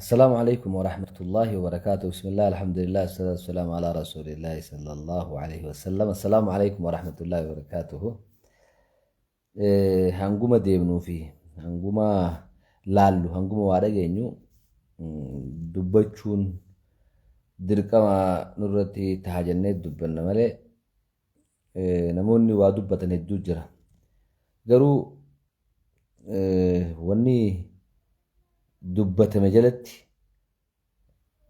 السلام عليكم ورحمة الله وبركاته. بسم الله الحمد لله والصلاة والسلام على رسول الله صلى الله عليه وسلم. السلام عليكم ورحمة الله وبركاته. هنقوم ديبنو فيه هنقوم لالو هنقوم وارجينيو دبتشون دركما نرتي تهاجنة دبنا ملء نموني وادبتني الدجرة قالوا وني dubbatame jalatti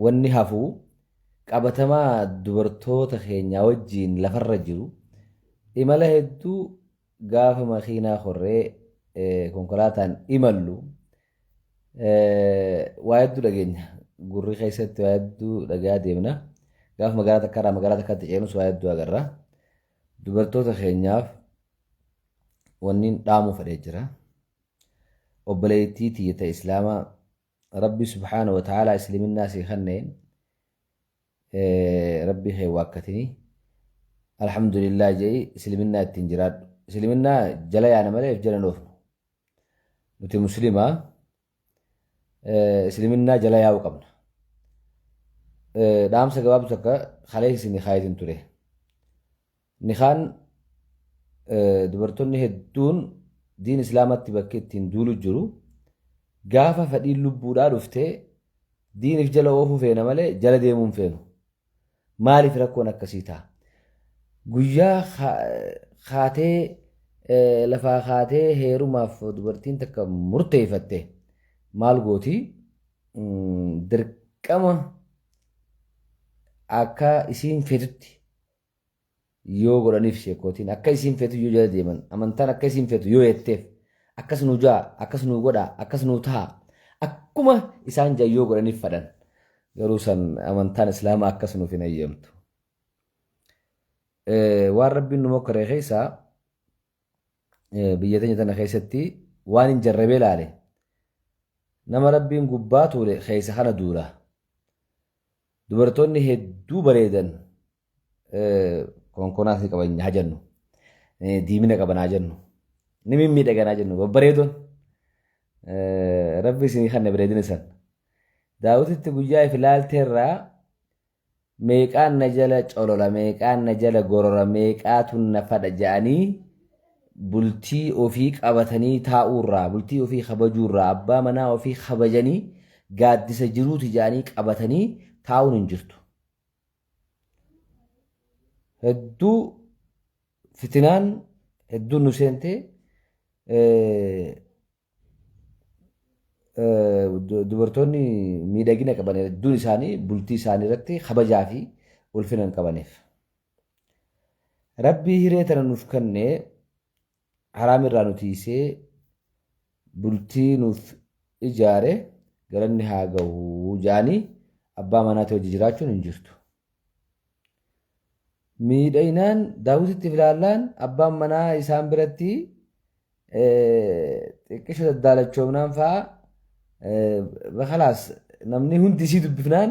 wanni hafu qabatamaa dubartoota keenyaa wajjiin lafarra jiru imala hedduu gaafa makiinaa horree konkolaataan imallu waa hedduu dhageenya gurri keessatti waa hedduu dhagaa deemna gaafa magaalaa takka irraa magaalaa takkaatti ceenus waa hedduu agarra dubartoota keenyaaf wanni dhaamuu fedhee jira obboleettii tiyyata islaamaa ربي سبحانه وتعالى اسلم الناس خنين ربي خي واكتني الحمد لله جاي اسلمنا التنجراد اسلمنا جلا يعني ملف جلا نوف نتي مسلمة اسلمنا جلا يا وقبنا دام سجواب سكا خليه سني خايدين تريه نخان دبرتوني هدون دين اسلامات تبكت تندولو جرو gaafa fadhiin lubbuudhaa dhuftee diiniif jala oofuu feena malee jala deemuun feenu maaliif rakkoon akkasii ta'a guyyaa kaatee lafaa kaatee heerumaaf dubartiin takka murteeffatte maal gootii dirqama akka isiin fetutti yoo godhaniif sheekootiin akka isiin fetu yoo jala deeman amantaan akka isiin fetu yoo jetteef akkas nu jaa akkas nu godha akkas nu ta'a akkuma isaan jayyoo godhaniif fadhan garuu san amantaan islaamaa akkas nuuf hin eeyyamtu waan rabbiin nu mokkoree keessaa biyya teenya tana keessatti waan hin jarrabee laale nama rabbiin gubbaa tuule keessa kana duula dubartoonni hedduu bareedan konkolaataa qaban haa jennu diimina qaban haa jennu ni mimmiidhaganaa jennu babbareedoon rabbi isinii kan bareedina san daawwititti guyyaa filaalteerraa meeqaan na jala colola meeqaan na jala gorora meeqaatu na fadha ja'anii bultii ofii qabatanii taa'uurraa bultii ofii kabajuurraa abbaa manaa ofii kabajanii gaaddisa jiruuti ja'anii qabatanii taa'uun hin jirtu hedduu fitinaan hedduun nu seentee dubartoonni miidhagina qaban hedduun isaanii bultii isaanii irratti kabajaa fi ulfina hin qabaniif. Rabbii hiree tana nuuf kennee haraam irraa nu tiisee bultii nuuf ijaare galanni haa gahu jaanii abbaa manaatti hojii jiraachuun hin jirtu. Miidhaginaan daawwititti filaallaan abbaan manaa isaan biratti xiqqisho daddaalachoomnaan fa'aa bakalaas namni hundi isii dubbifnaan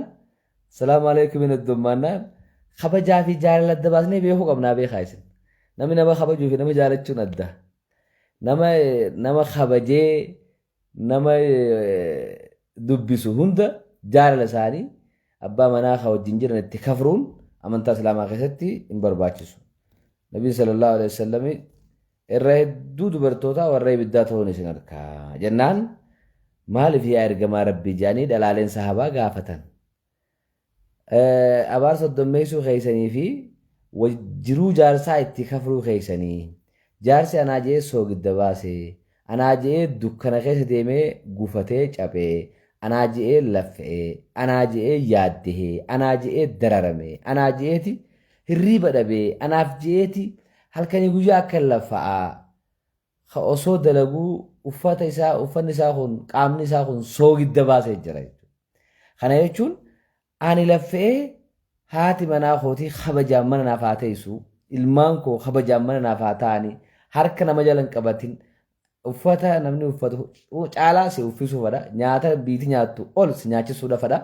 salaamu alaikum hin addummaannaan kabajaa fi jaalala adda baasnee beekuu qabnaa beekaa isin namni nama kabajuu fi nama jaalachuun adda nama kabajee nama dubbisu hunda jaalala isaanii abbaa manaa ka wajjin jiran itti kafruun amantaa islaamaa keessatti hin barbaachisu. Nabiin sallallahu alaihi wasallam irra hedduu dubartoota warra ibiddaa ta'uun isin arkaa jennaan maaliif yaa ergamaa rabbii jedhanii dhalaaleen sahabaa gaafatan. Abaar soddommeessuu keessanii fi jiruu jaarsaa itti kafruu keessanii jaarsi anaa jee soogidda baase anaa jee dukkana keessa deemee gufatee caphee anaa je'ee laffa'ee anaa je'ee yaaddehee anaa je'ee dararame anaa je'eeti hirriiba dhabee anaaf je'eeti halkanii guyyaa akka laffa'aa osoo dalaguu uffanni isaa kun qaamni isaa kun soogidda baasee jira kana jechuun ani laffa'ee haati manaa kootii kabajaan mana naaf haa teessu ilmaan koo kabajaan mana naaf haa ta'anii harka nama jala hin qabatin uffata namni uffatu caalaa si uffisuu fadha nyaata biiti nyaattu ol si nyaachisuudha fadha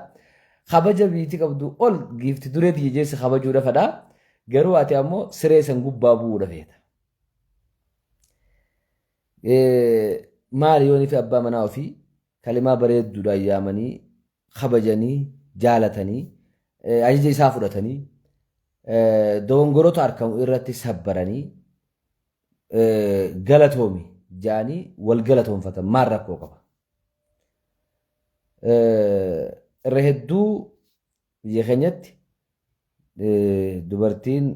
kabaja biiti qabdu ol giifti dureeti jejeessi kabajuudha fadha garuu ati ammoo siree san gubbaa bu'uudha feeta maali yoonii fi abbaa manaa ofii kalimaa bareedduudhaan yaamanii kabajanii jaalatanii ajaja isaa fudhatanii dogongoroota argamu irratti sabbaranii galatoomi jedhanii wal galatoonfatan maal rakkoo qaba. Irra hedduu biyya keenyatti dubartiin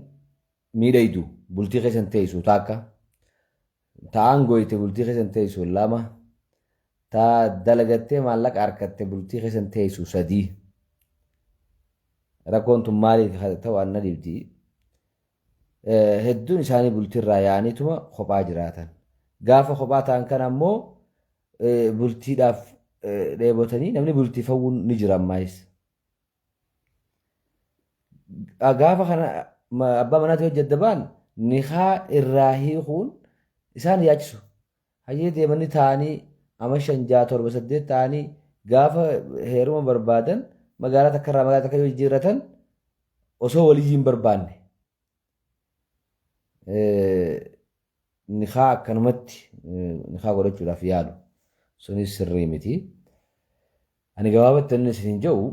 miidhagdu bultii keessan teessu takka ta'an gooyte bultii keessan teessu lama ta dalagattee maallaqa harkatte bultii keessan teessu sadii rakkoon tun maaliif ta'u anna dhibdi hedduun isaanii bultiirraa yaa'aniituma kophaa jiraatan gaafa kophaa ta'an kan ammoo bultiidhaaf dheebotanii namni bultii fawwuun ni jira ammaayis gaafa kana abbaa manaatti hojjeddabaan nikaa irraa hiikuun isaan yaachisu hayyee deemanii ta'anii ama 5 6 7 8 ta'anii gaafa heeruma barbaadan magaalaa takka irraa magaalaa takka yoo jijjiirratan osoo walii hin barbaanne nikaa akkanumatti nikaa godhachuudhaaf yaalu sunis sirrii miti. Ani gabaabatti inni isin jedhu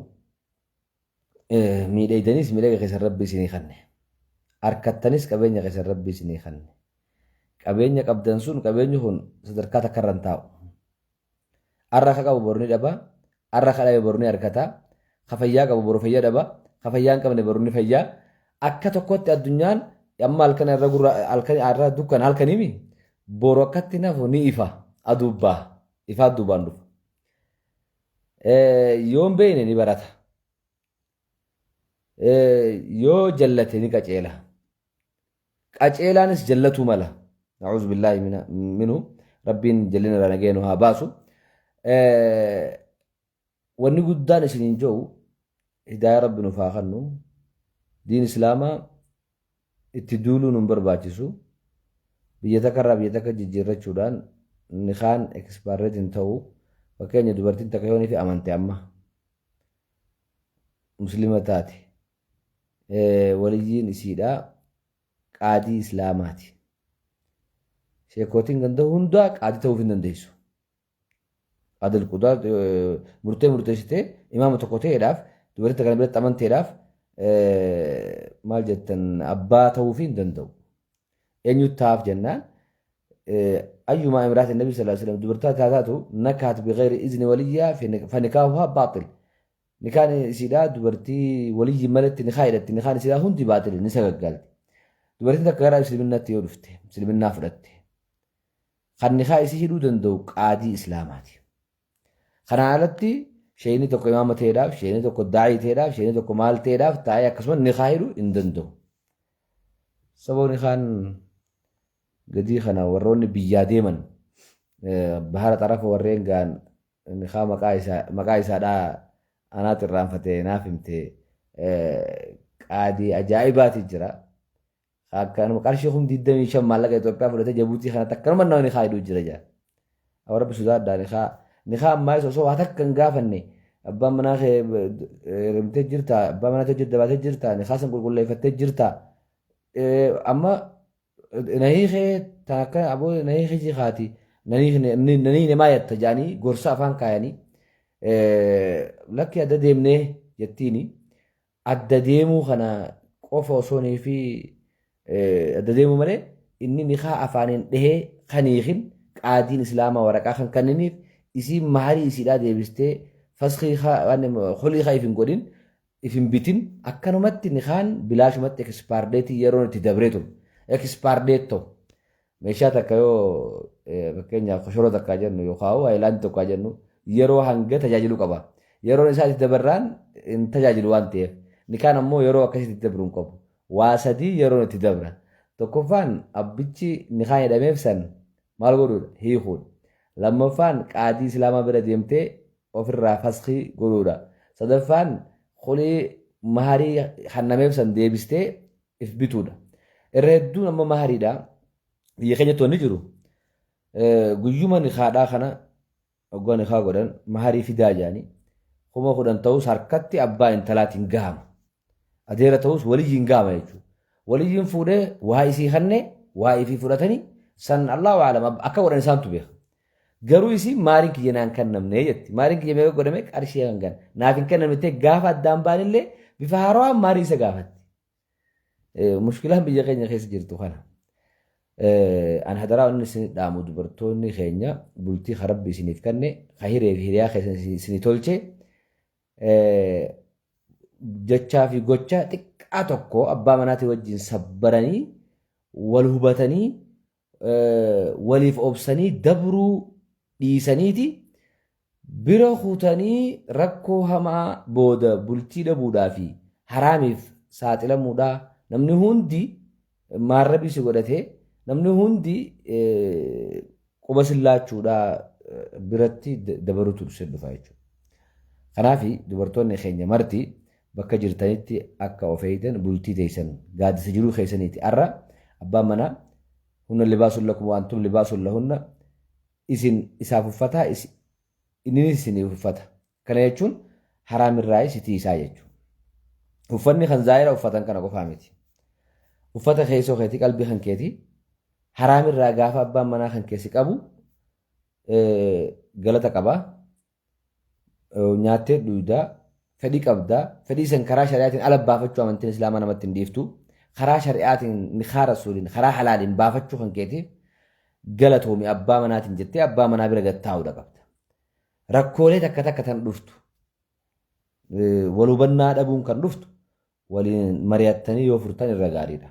miidhagdanis miidhaga keessan rabbi isinii kanne harkattanis qabeenya keessan rabbi isinii kanne qabeenya qabdan sun qabeenyi kun sadarkaa takka irra hin taa'u. Har'a ka qabu boru ni dhaba har'a ka dhabe boru ni harkata ka fayyaa qabu boru fayyaa dhaba ka fayyaa hin qabne boru ni fayyaa akka tokkotti addunyaan amma halkan irra gurra halkan irra dukkan halkanimi boru akkatti nafu ni ifa adubbaa ifa adubbaan dhufa. Yoon beeyne ni barata yoo jallate ni qaceela qaceelaanis jallatu mala na'uuzu billaahi minhu rabbiin jallina irraa nageenu haa baasu. Wanni guddaan isiniin jedhu hidaaya rabbi nuuf haa kennu diin islaamaa itti duuluu nun barbaachisu biyya takka irraa biyya takka jijjiirrachuudhaan nikaan ekspaareetiin ta'u fakkeenya dubartiin takka yoonii fi amante amma muslima taate waliyyiin isiidhaa qaadii islaamaati. Sheekootiin ganda hundaa qaadii ta'uuf hin dandeessu. Adil qudaa murteessitee imaama tokko ta'eedhaaf dubartii takka biratti amanteedhaaf maal jettan abbaa ta'uuf hin danda'u. Eenyutti taa'aaf jennaan أيما امرأة النبي صلى الله عليه وسلم دبرتها تاتاتو نكحت بغير إذن وليها فنكاحها باطل. نكان سيدا دبرتي ولي ملت نخايلت نخان سيدا هندي باطل نسقق قالت دبرتي تكرا مسلمنا تيورفته مسلمنا فرته خان نخاي سيدو دندو قادي إسلاماتي خان عالتي شيني تكو إمامة تيراف شيني تكو داعي تيراف شيني تكو مال تيراف تايا كسمان نخايلو اندندو سبو نخان قدي خنا وروني بياديمن بحارة طرف ورين كان نخا مقايسة دا أنا تران فتي نافمتي قادي أجائبات الجرا كان مقارشيهم ديدمي شم مالك إتوبيا فلتا جبوتي خنا تكرم منو نخا يدو جرا جا أو رب سوداد دا نخا مايس وصو هاتك كان غافني أبا مناخي رمتي جرتا أبا مناخي جرتا جرتا نخا سنقول قول لي فتي جرتا أما نهيخي تاكا أبو نهيخي جيخاتي نهيخي ما يتجاني قرصة فان كاياني لك يا دديمني يتيني الدديمو خنا قوفا وصوني في الدديمو مالي إني نخا أفانين ده خنيخين قادين إسلاما ورقا خان كننيف إسي مهاري إسي دا ديبستي فسخي خلي خايفين قولين إفين بيتين أكانو مت نخان بلاش مت إكسبارديتي يرون تدبريتو Expardeetto meeshaa takka yoo fakkeenyaaf koshoroo takka jennu yookaan haayilaandii tokko jennu yeroo hanga tajaajilu qaba. Yeroon isaa itti dabarraan hin tajaajilu waan ta'eef nikaan ammoo yeroo akkasitti itti dabaruun qabu. Waa sadii yeroon itti dabra. Tokkoffaan abbichi nikaan jedhameef san maal godhuudha hiikuudha. Lammaffaan qaadii islaamaa bira deemtee ofirraa fasqii godhuudha. Sadaffaan qolii maharii hannameef san deebistee if bituudha. Irra hedduun amma mahariidha biyya keenyatti wanni jiru guyyuma nikaadhaa kana waggaa nikaa godhan maharii fidaa jedhanii kuma 10 ta'us harkatti abbaa intalaatiin gahama adeera ta'us waliyyiin gahama jechuudha waliyyiin fuudhee waa isii kannee waa ifii fudhatanii san Allahu a'lam akka godhan isaantu beeka garuu isi maaliin kiyyanaan kan namne jetti maaliin kiyyamee godhame qarshii hangan naaf hin kennamte gaafa addaan baanillee bifa haaraan maarii isa gaafatti mushkilaan biyya keenya keessa jirtu kana an hadaraa inni isin dhaamu dubartoonni keenya bultii harabbi isiniif kanne kahiree fi hiriyaa keessa isinii tolche jechaa fi gocha xiqqaa tokko abbaa manaatii wajjin sabbaranii wal hubatanii waliif obsanii dabruu dhiisaniiti bira kutanii rakkoo hamaa booda bultii dhabuudhaa fi haraamiif saaxilamuudhaa namni hundi maarrabii si godhatee namni hundi quba sillaachuudhaa biratti dabaruutu dhufa jechuudha. Kanaaf dubartoonni keenya marti bakka jirtanitti akka of eegan bultii teessan gaaddisa jiruu keessaniiti. Arra abbaan manaa hunna libaasun lakum wa antum libaasun lahunna isin isaaf uffataa innis isiniif uffata. Kana jechuun haraamirraa isitii isaa jechuudha. Uffanni kan zaayira uffatan kana qofaa miti. Uffata keessoo keetii qalbii kan keetii haraamirraa gaafa abbaan manaa kan keessi qabu galata qabaa. Nyaattee dhuudaa fedhii qabdaa fedhii san karaa shari'aatiin ala baafachuu amantiin islaamaa namatti hin dhiiftu karaa shari'aatiin nikaa rasuuliin karaa halaaliin baafachuu kan keetiif galatoomi abbaa manaatiin jettee abbaa manaa bira gattaa'uudha qabda. Rakkoolee takka takka tan dhuftu wal hubannaa dhabuun kan dhuftu waliin mari'attanii yoo furtan irra gaariidha.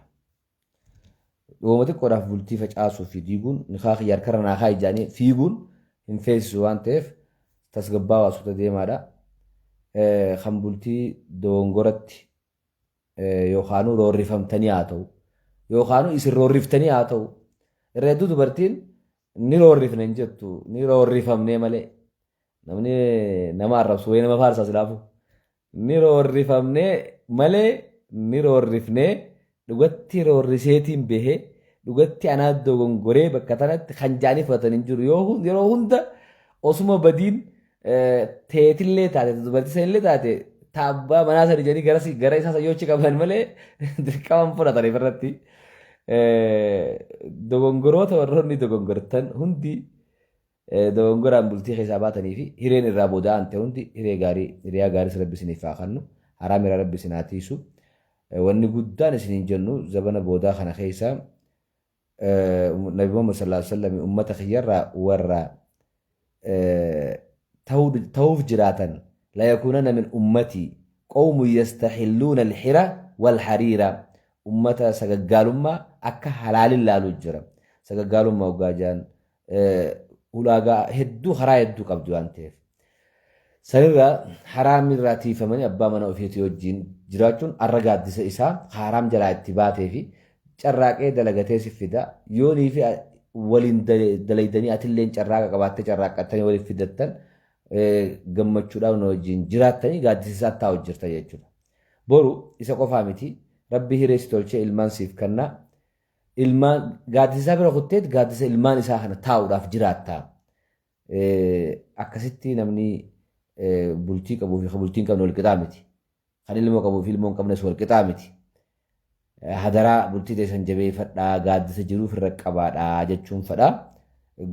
Dhooma xiqqoodhaaf bultii facaasuu fi diiguun nikaa xiyyaar kara naakaa ijaanii fiiguun hin feesisu waan ta'eef tasgabbaa waasuuta deemaadha. Kan bultii doongoratti yookaanuu roorrifamtanii haa ta'u yookaanuu isin roorriftanii haa ta'u irra hedduu dubartiin ni roorrifne hin jettu ni roorrifamnee malee namni nama arrabsu wayii nama faarsaas laafu ni roorrifamnee malee ni roorrifnee dhugatti roorriseetiin bahee dhugatti anaa dogongoree bakka tanatti kan jaanii fudhatan hin jiru yeroo hunda osuma badiin teetillee taate dubartii sanillee taate taabbaa manaa sadi jedhanii gara isaa sayyochi qaban malee dirqaman fudhatan irratti dogongoroota warroonni dogongortan hundi dogongoraan bultii keessaa baatanii fi hireen irraa booda'an ta'e hundi hiriyaa gaarii rabbi isiniif haa kennu haraam irraa rabbi isin haa tiisu wanni guddaan isiniin jennu zabana boodaa kana keessa Nabi Muhammad sallallahu alaihi wasallam ummata kiyyarraa warra توف جراتا لا يكونن من أمتي قوم يستحلون الحرة والحريرة أمتا سقالما أكا حلال الله لجرم سقالما وقاجان أولاغا هدو خرا هدو قبدو أنتيف سنرى حرام الراتي فمن أبا من أوفيتي وجين جراتون أرقاد ديس إسا حرام جلا اتباتي في جراكي دلغتي سفدا يوني في ولين دليدني أتلين جراكا قباتي جراكا تاني ولي فدتن gammachuudhaan wajjin jiraattanii gaaddisiisaa taa'u jirta jechuudha. Boru isa qofaa miti rabbi hireessi tolchee ilmaan siif kenna. Ilmaan gaaddisiisaa bira kutteet gaaddisa ilmaan isaa kana taa'uudhaaf jiraatta. Akkasitti namni bultii qabuu fi bultii hin qabne wal qixaa miti. Kan ilmoo qabuu fi ilmoo hin qabnes wal qixaa miti. Hadaraa bultii teessan jabeeffadhaa gaaddisa jiruuf irra qabaadhaa jechuun fadhaa.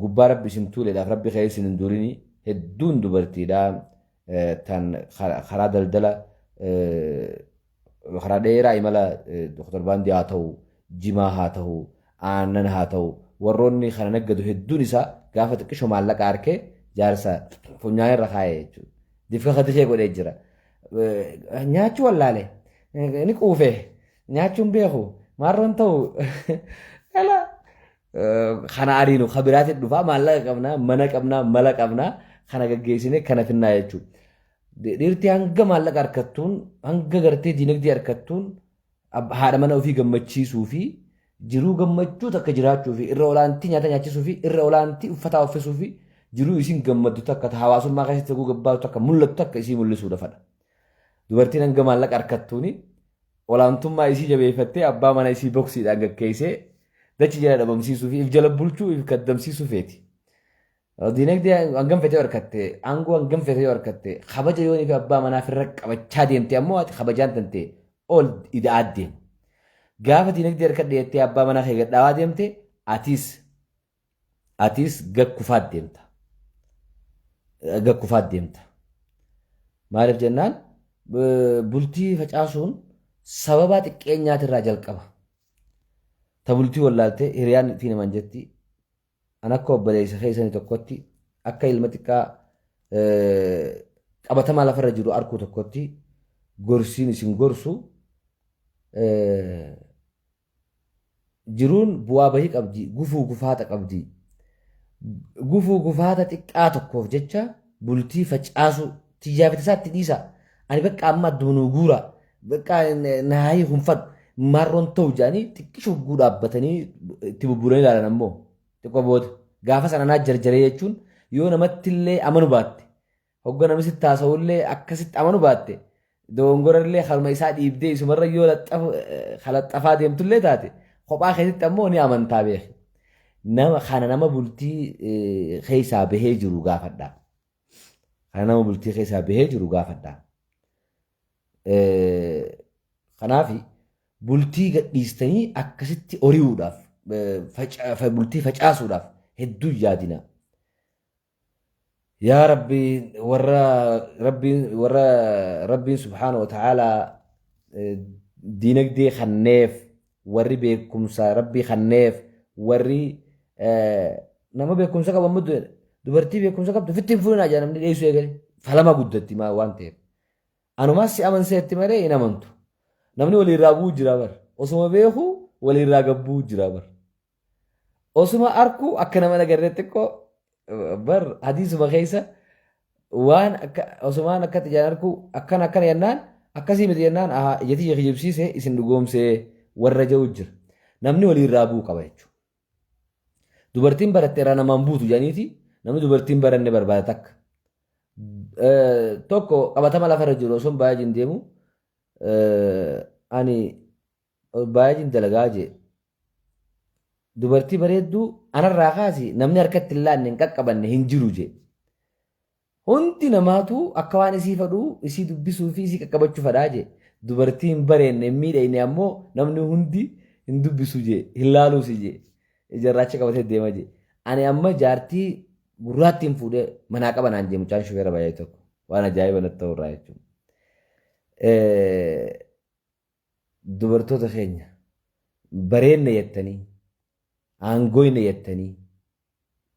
Gubbaa rabbi isin tuuleedhaaf rabbi ka'ee isin hin durinii. Hedduun dubartiidha tan karaa daldala karaa dheeraa imala Dr. Baandii haa ta'u jimaa haa ta'u aannan haa ta'u warroonni kana naggadu hedduun isaa gaafa xiqqisho maallaqa harkee jaarsa funyaan irra kaa'ee jechuudha. Difka katishee godhee jira. Nyaachuu wallaale ni quufee nyaachuun beeku maarroon ta'u kana ariinu kabiraatiin dhufaa maallaqa qabnaa mana qabnaa mala qabnaa kana gaggeessine kana finnaa jechuudha. Dhiirtii hanga maallaqa harkattuun hanga gartee diinagdee harkattuun haadha mana ofii gammachiisuu fi jiruu gammachuu takka jiraachuu fi irra olaantii nyaata nyaachisuu fi irra olaantii uffataa uffisuu fi jiruu isin gammaddu takka hawaasummaa keessatti ta'uu gabbaatu takka mul'attu takka isii mul'isuudha fadha. Dubartiin hanga maallaqa harkattuuni olaantummaa isii jabeeffattee abbaa mana isii boksiidhaan gaggeessee dachi jala dhabamsiisuu fi if jala bulchuu if kaddamsiisuu feeti. Diinagdee hangam fetee harkatte aangoo hangam fetee harkatte kabaja yoonii fi abbaa manaa firra qabachaa deemte ammoo ati kabajaan tante ol ida'aa deemu. Gaafa diinagdee harkadhe jettee abbaa manaa kee gadhaawaa deemte atis gakkufaat deemta. gakkufaat deemta. Maaliif jennaan bultii facaasuun sababa xiqqeenyaatirraa jalqaba. Ta bultii wallaaltee hiriyaan fi naman jetti an akka obboleessa keessanii tokkotti akka ilma xiqqaa qabatamaa lafarra jiru arkuu tokkotti gorsiin isin gorsu jiruun bu'aa bahii qabdi, gufuu gufaata qabdi. Gufuu gufaata xiqqaa tokkoof jecha bultii facaasu tiyyaafita isaatti dhiisa. Ani bakka amma adduunuu guura bakka naayii hunfadhu marroon ta'u jedhanii xiqqishu hogguu dhaabbatanii itti bubburanii ilaalan ammoo xiqqoo booda gaafa sana naa jarjaree jechuun yoo namatti illee amanu baatte hogga namni sitti haasa'ullee akkasitti amanu baatte dogongorallee harma isaa dhiibdee isumarra yoo laxxafaa deemtullee taate kophaa keessatti ammoo ni amantaa beeki. Kana nama bultii keessaa bahee jiru gaafadha. Kana nama bultii keessaa bahee jiru gaafadha. Kanaaf bultii gadhiistanii akkasitti oriiwuudhaaf bultii facaasuudhaaf hedduu yaadina. Yaa Rabbi warra Rabbiin subhaanahu wa ta'aalaa diinagdee kanneef warri beekumsa Rabbii kanneef warri nama beekumsa qaban muddu dubartii beekumsa qabdu fittiin fuudhinaa jaa namni dhiyeessuu eegale falama guddatti waan ta'eef. Anumaas si amanseetti malee hin amantu. Namni walirraa bu'uu jira bar. Osuma beeku walirraa gabbuu jira bar. Osuma arku akka nama nagarreetti xiqqoo bar hadiisuma keessa waan osumaan akkatti jaan arku akkana yennaan akkasii miti yennaan ijatti kijibsiise isin dhugoomsee warra ja'u jira. Namni walirraa bu'uu qaba jechuudha. Dubartiin baratte irraa namaan buutu jedhaniiti namni dubartiin baranne barbaada takka. Tokko qabatama lafarra jiru osoo baay'ee deemu ani baay'ee dalagaa jee dubartii bareedduu anarraa kaasi namni harkatti hin laanne hin qaqqabanne hin jiru jee. Hundi namaatu akka waan isii fadhuu isii dubbisuu fi isii qaqqabachuu fadhaa jee. Dubartii hin bareenne hin miidhagne ammoo namni hundi hin dubbisu jee hin laaluusi jee. Ijarraacha qabatee deema jee. Ani amma jaartii gurraattiin fuudhee manaa qabanaan jee mucaan shufeera baay'ee tokko waan ajaa'iba natti ta'urraa jechuudha. Dubartoota keenya bareedna jettanii aangoyna jettanii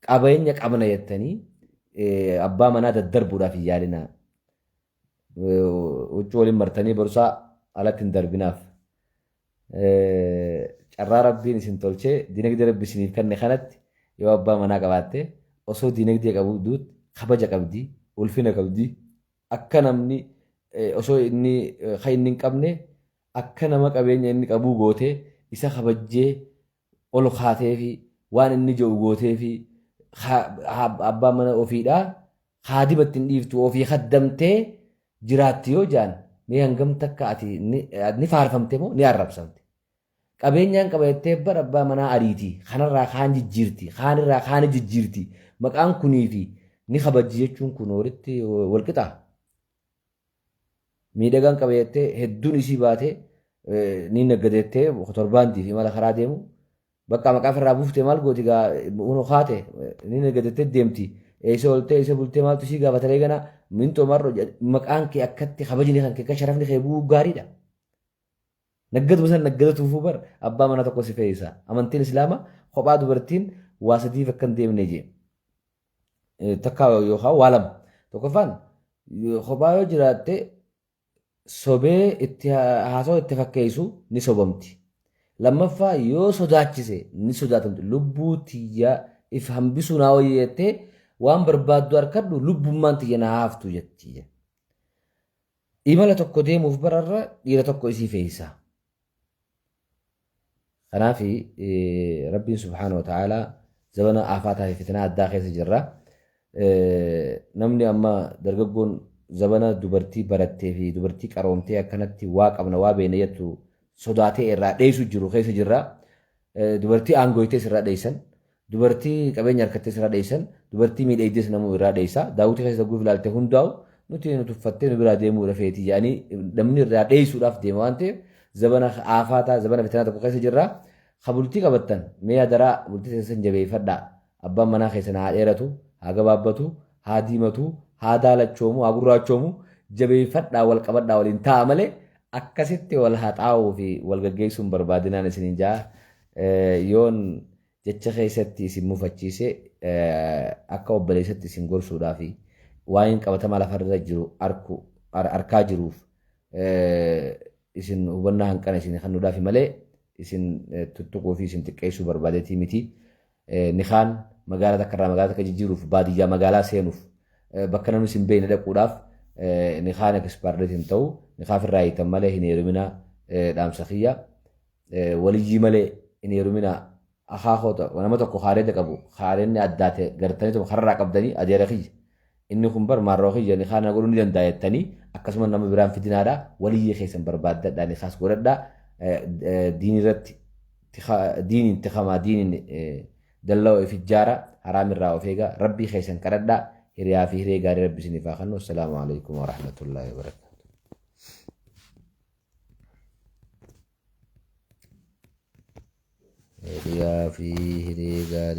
qabeenya qabna jettanii abbaa manaa daddarbuudhaaf hin yaadinaa. Huccuu waliin martanii borsaa alatti hin darbinaaf. Carraa Rabbiin isin tolchee dinagdee Rabbi isiniif kenne kanatti yoo abbaa manaa qabaatte osoo dinagdee qabduut kabaja qabdi, ulfina qabdi. Akka namni osoo inni hin qabne akka nama qabeenya inni qabuu gootee isa kabajjee ol kaatee fi waan inni jedhu gootee fi abbaa mana ofiidhaa haadiba ittiin dhiiftu ofii haddamtee jiraatti yoo jaan mee hangam takka ati ni faarfamte moo ni arrabsamte. Qabeenyaan qabattee bara abbaa manaa ariitii kanarraa kaan jijjiirti kaanirraa kaan jijjiirti maqaan kunii fi ni kabajji jechuun kun walitti walqixaa. Miidhagaan qabattee hedduun isii baatee ni naggadeettee torbaantii fi mala karaa deemu bakka maqaa irraa buuftee maal gooti gaa uno kaate ni naggadeettee deemti. Eessa oltee eessa bultee maaltu isii gaafatee gana mintoo marro maqaan kee akkatti kabajni kan kee sharafni kee bu'uu gaariidha. Naggaduma san naggadatuufuu bar abbaa mana tokko si fe'isa. Amantiin Islaamaa kophaa dubartiin waa sadiif akka hin deemne jee. Takka yookaan waa lama. Tokkoffaan kophaa yoo jiraatte sobee itti haasawaa itti fakkeessu ni sobamti. Lammaffaa yoo sodaachise ni sodaatamti. Lubbuu tiyyaa if hambisuu naa wayii jettee waan barbaaddu harkadhu lubbummaan tiyya naa haftu jetti. Imala tokko deemuuf bararra dhiira tokko isii fe'isa. Kanaaf Rabbiin subhaanahu wa ta'aalaa zabana aafaataa fi fitinaa addaa keessa jirra. Namni amma dargaggoon zabana dubartii barattee fi dubartii qaroomtee akkanatti waa qabna waa beena jettu sodaatee irraa dheessu jiru keessa jirra. Dubartii aangoytees irraa dheessan, dubartii qabeenya harkattees irraa dheessan, dubartii miidhagdees namuu irraa dheessa. Daawwitii keessa guuf ilaalte hundaa'u nuti nu tuffattee nu biraa deemuu dhafeeti jedhanii namni irraa dheessuudhaaf deema waan ta'eef zabana aafaataa zabana fitinaa tokko keessa jirra. Ha bultii qabattan mee adaraa bultii keessan jabeeffadhaa. Abbaan manaa keessan haa dheeratu, haa gabaabbatu, haa diimatu haa daalachoomu haa gurraachoomu jabeeffadhaa wal qabadhaa waliin ta'a malee akkasitti wal haxaa'uu fi wal gaggeessuun barbaadinaan isiniin jaa yoon jecha keessatti isin mufachiise akka obboleessatti isin gorsuudhaa fi waa'een qabatamaa lafarra jiru arkaa jiruuf isin hubannaa hanqana isin kennuudhaaf malee isin tuttuquu fi isin xiqqeessuu barbaadeetii miti. Nikaan magaalaa takka irraa magaalaa takka jijjiiruuf baadiyyaa magaalaa seenuuf bakka namni isin beekne dhaquudhaaf nikaan ekspaardeetiin ta'u nikaaf irraa hiitan malee hin heerumina dhaamsa kiyya waliyyii malee hin heerumina akaakota nama tokko haareeta qabu haareenni addaate gartanii tokko hararraa qabdanii adeera kiyya inni kun bar maarroo kiyya nikaan na godhuu ni danda'a jettanii akkasuma nama biraan fidinaadha waliyyii keessan barbaaddadhaa nikaas godhadhaa diin irratti diiniin tikamaa diiniin dalla'oo ifijjaara haraamirraa of eegaa rabbii keessan kadhadhaa hiriyaa fi hiree gaarii rabbi isiniif haa kennu. Assalaamu alaikum warahmatullaahi wabarakaatuh. Hiriyaa fi hiree gaarii.